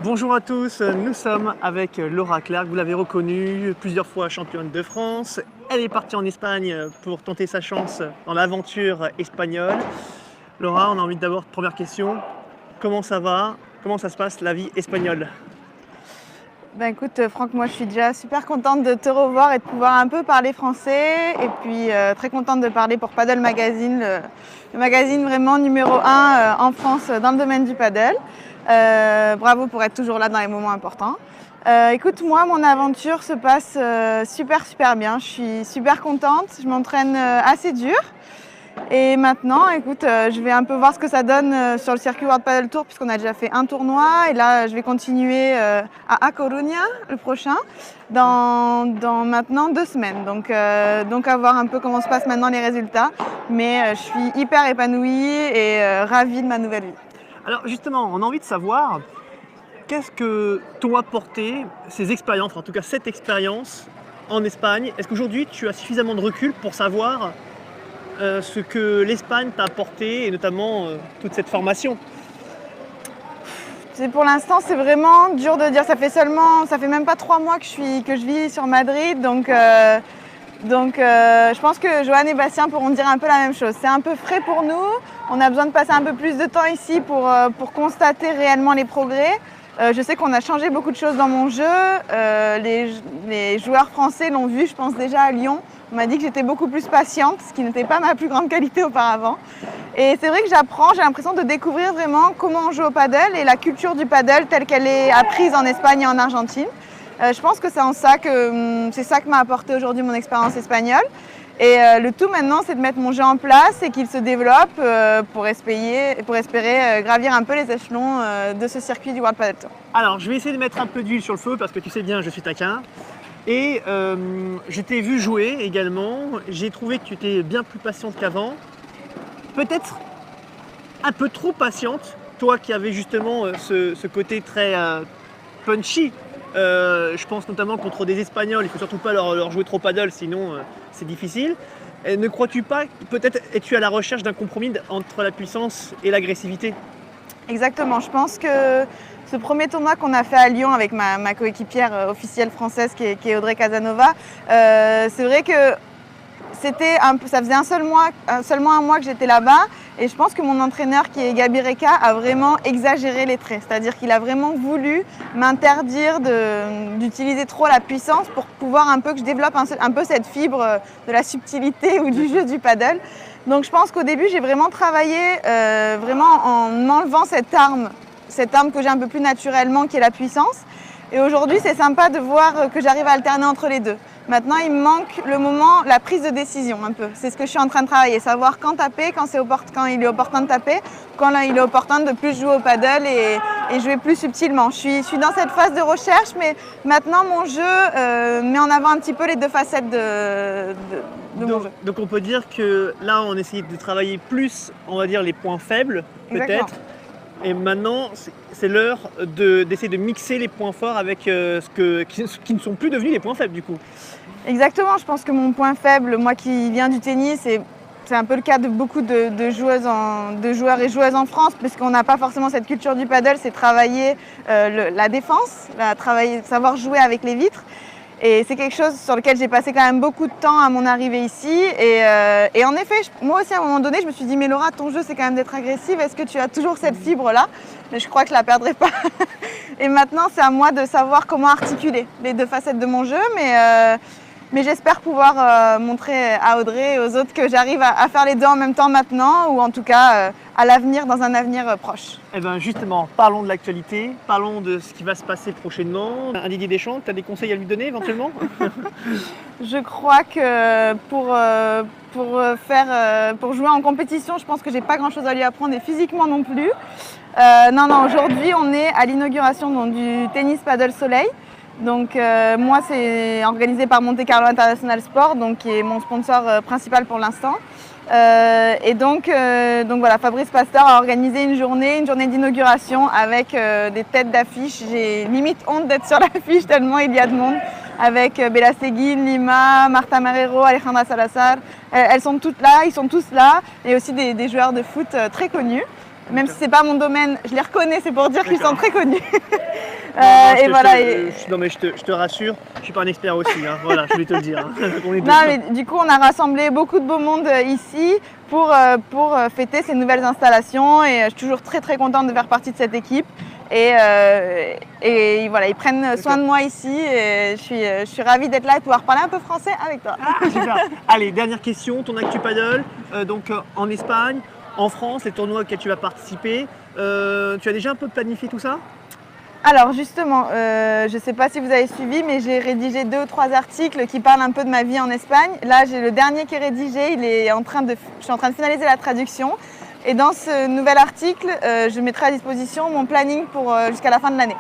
Bonjour à tous, nous sommes avec Laura Clark, vous l'avez reconnue, plusieurs fois championne de France. Elle est partie en Espagne pour tenter sa chance dans l'aventure espagnole. Laura, on a envie d'abord, première question, comment ça va? Comment ça se passe la vie espagnole? Ben écoute Franck, moi je suis déjà super contente de te revoir et de pouvoir un peu parler français et puis très contente de parler pour Padel Magazine, le magazine vraiment numéro 1 en France dans le domaine du paddle. Bravo pour être toujours là dans les moments importants. Écoute, moi mon aventure se passe super bien, je suis super contente, je m'entraîne assez dur. Et maintenant, écoute, je vais un peu voir ce que ça donne sur le circuit World Padel Tour puisqu'on a déjà fait un tournoi et là je vais continuer à A Coruña le prochain dans maintenant 2 semaines. Donc à voir un peu comment se passent maintenant les résultats. Mais je suis hyper épanouie et ravie de ma nouvelle vie. Alors justement, on a envie de savoir qu'est-ce que t'ont apporté ces expériences, en tout cas cette expérience en Espagne. Est-ce qu'aujourd'hui tu as suffisamment de recul pour savoir ce que l'Espagne t'a apporté et notamment toute cette formation? Pour l'instant, c'est vraiment dur de dire. Ça fait même pas 3 mois que je vis sur Madrid, donc je pense que Johan et Bastien pourront dire un peu la même chose. C'est un peu frais pour nous. On a besoin de passer un peu plus de temps ici pour constater réellement les progrès. Je sais qu'on a changé beaucoup de choses dans mon jeu. Les joueurs français l'ont vu, je pense déjà à Lyon. On m'a dit que j'étais beaucoup plus patiente, ce qui n'était pas ma plus grande qualité auparavant. Et c'est vrai que j'apprends, j'ai l'impression de découvrir vraiment comment on joue au paddle et la culture du paddle telle qu'elle est apprise en Espagne et en Argentine. Je pense que c'est ça que m'a apporté aujourd'hui mon expérience espagnole. Et le tout maintenant, c'est de mettre mon jeu en place et qu'il se développe pour espérer gravir un peu les échelons de ce circuit du World Padel Tour. Alors, je vais essayer de mettre un peu d'huile sur le feu parce que tu sais bien, je suis taquin. Et je t'ai vu jouer également. J'ai trouvé que tu étais bien plus patiente qu'avant. Peut-être un peu trop patiente, toi qui avais justement ce côté très punchy. Je pense notamment contre des Espagnols, il ne faut surtout pas leur jouer trop paddle, sinon c'est difficile. Et ne crois-tu pas, peut-être es-tu à la recherche d'un compromis entre la puissance et l'agressivité? Exactement, je pense que ce premier tournoi qu'on a fait à Lyon avec ma coéquipière officielle française qui est Audrey Casanova, c'est vrai que ça faisait seulement un mois que j'étais là-bas et je pense que mon entraîneur qui est Gabi Reka a vraiment exagéré les traits. C'est-à-dire qu'il a vraiment voulu m'interdire d'utiliser trop la puissance pour pouvoir un peu que je développe un peu cette fibre de la subtilité ou du jeu du paddle. Donc je pense qu'au début j'ai vraiment travaillé vraiment en enlevant cette arme que j'ai un peu plus naturellement qui est la puissance. Et aujourd'hui c'est sympa de voir que j'arrive à alterner entre les deux. Maintenant, il me manque le moment, la prise de décision un peu. C'est ce que je suis en train de travailler, savoir quand taper, quand il est opportun de taper, quand il est opportun de plus jouer au paddle et jouer plus subtilement. Je suis dans cette phase de recherche, mais maintenant mon jeu met en avant un petit peu les deux facettes de mon jeu. Donc on peut dire que là, on essaye de travailler plus, on va dire, les points faibles, peut-être. Et maintenant, c'est l'heure d'essayer de mixer les points forts avec qui ne sont plus devenus les points faibles du coup. Exactement, je pense que mon point faible, moi qui viens du tennis, c'est un peu le cas de beaucoup de joueurs et joueuses en France, puisqu'on n'a pas forcément cette culture du paddle, c'est travailler la défense, savoir jouer avec les vitres. Et c'est quelque chose sur lequel j'ai passé quand même beaucoup de temps à mon arrivée ici. Et en effet, moi aussi à un moment donné, je me suis dit, mais Laura, ton jeu c'est quand même d'être agressive, est-ce que tu as toujours cette fibre-là? Mais je crois que je la perdrai pas. Et maintenant, c'est à moi de savoir comment articuler les deux facettes de mon jeu. Mais j'espère pouvoir montrer à Audrey et aux autres que j'arrive à faire les deux en même temps maintenant, ou en tout cas à l'avenir, dans un avenir proche. Eh bien justement, parlons de l'actualité, parlons de ce qui va se passer prochainement. Un Didier Deschamps, tu as des conseils à lui donner éventuellement? Je crois que pour jouer en compétition, je pense que j'ai pas grand-chose à lui apprendre et physiquement non plus. Non, aujourd'hui on est à l'inauguration du Tennis Paddle Soleil. Donc moi c'est organisé par Monte Carlo International Sport, donc, qui est mon sponsor principal pour l'instant. Et donc voilà, Fabrice Pasteur a organisé une journée d'inauguration avec des têtes d'affiche. J'ai limite honte d'être sur l'affiche tellement il y a de monde. Avec Bella Seguin, Lima, Marta Marrero, Alejandra Salazar. Elles sont toutes là, ils sont tous là. Et aussi des joueurs de foot très connus. Même si ce n'est pas mon domaine, je les reconnais, c'est pour dire qu'ils sont très connus. Et voilà. Non mais je te rassure, je suis pas un expert aussi, hein. Voilà, je voulais te le dire. Hein. Non, mais du coup, on a rassemblé beaucoup de beau monde ici pour fêter ces nouvelles installations et je suis toujours très très contente de faire partie de cette équipe. Et voilà, ils prennent soin de moi ici et je suis ravie d'être là et de pouvoir parler un peu français avec toi. Ah, super. Allez, dernière question, ton actu paddle, en Espagne, en France, les tournois auxquels tu vas participer, tu as déjà un peu planifié tout ça? Alors justement, je ne sais pas si vous avez suivi, mais j'ai rédigé 2 ou 3 articles qui parlent un peu de ma vie en Espagne. Là, j'ai le dernier qui est rédigé, je suis en train de finaliser la traduction. Et dans ce nouvel article, je mettrai à disposition mon planning pour jusqu'à la fin de l'année.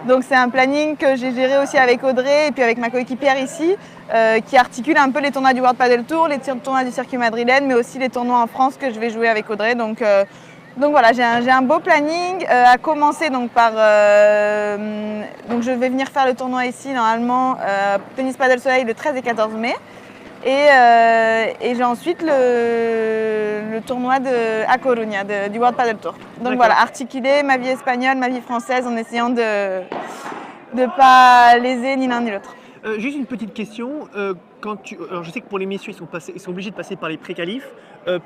Donc c'est un planning que j'ai géré aussi avec Audrey et puis avec ma coéquipière ici, qui articule un peu les tournois du World Padel Tour, les tournois du circuit madrilène, mais aussi les tournois en France que je vais jouer avec Audrey. Donc voilà, j'ai un beau planning, à commencer donc par... donc je vais venir faire le tournoi ici normalement, Tennis Padel Soleil le 13 et 14 mai. Et j'ai ensuite le tournoi à Coruña du World Padel Tour. Donc voilà, articuler ma vie espagnole, ma vie française en essayant de ne pas léser ni l'un ni l'autre. Juste une petite question. Alors je sais que pour les messieurs, ils sont obligés de passer par les pré-qualifs.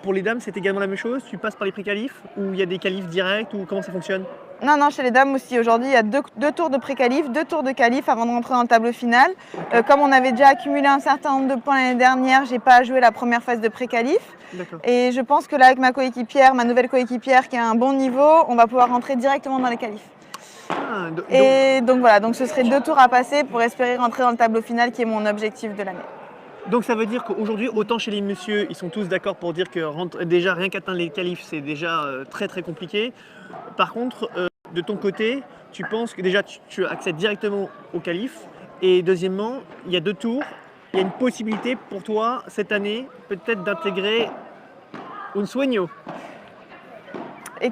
Pour les dames, c'est également la même chose? Tu passes par les pré-qualifs ou il y a des qualifs directs ou comment ça fonctionne? Non, chez les dames aussi. Aujourd'hui, il y a deux tours de pré-qualif, 2 tours de qualif avant de rentrer dans le tableau final. Comme on avait déjà accumulé un certain nombre de points l'année dernière, j'ai pas joué la première phase de pré-qualif. Et je pense que là, avec ma nouvelle coéquipière qui a un bon niveau, on va pouvoir rentrer directement dans les qualifs. Donc voilà, donc ce serait 2 tours à passer pour espérer rentrer dans le tableau final qui est mon objectif de l'année. Donc ça veut dire qu'aujourd'hui, autant chez les messieurs, ils sont tous d'accord pour dire que déjà rien qu'atteindre les qualifs, c'est déjà très très compliqué. Par contre, de ton côté, tu penses que déjà tu accèdes directement au qualif. Et deuxièmement, il y a 2 tours. Il y a une possibilité pour toi cette année peut-être d'intégrer un sueño.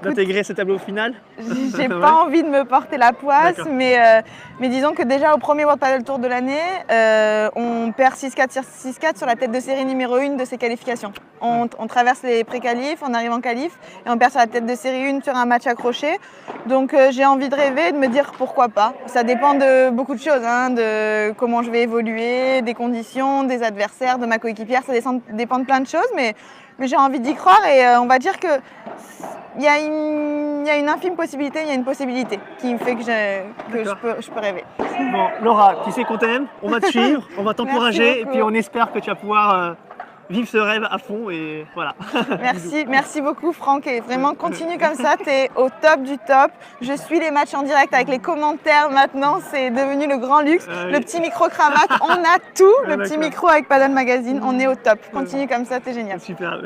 D'intégrer ce tableau final? J'ai pas envie de me porter la poisse, mais disons que déjà au premier World Padel Tour de l'année, on perd 6-4 sur la tête de série numéro 1 de ses qualifications. On traverse les pré-qualifs, on arrive en qualif et on perd sur la tête de série 1 sur un match accroché. Donc j'ai envie de rêver, de me dire pourquoi pas. Ça dépend de beaucoup de choses, hein, de comment je vais évoluer, des conditions, des adversaires, de ma coéquipière, ça dépend de plein de choses, mais j'ai envie d'y croire et on va dire que il y a une infime possibilité, il y a une possibilité qui me fait que je peux rêver. Bon, Laura, tu sais qu'on t'aime, on va te suivre, on va t'encourager et puis on espère que tu vas pouvoir vivre ce rêve à fond et voilà. Merci beaucoup Franck et vraiment continue comme ça, tu es au top du top. Je suis les matchs en direct avec les commentaires maintenant, c'est devenu le grand luxe. Le petit micro-cravate, on a tout, le petit micro avec Padel Magazine, on est au top. Continue comme ça, t'es génial. Super.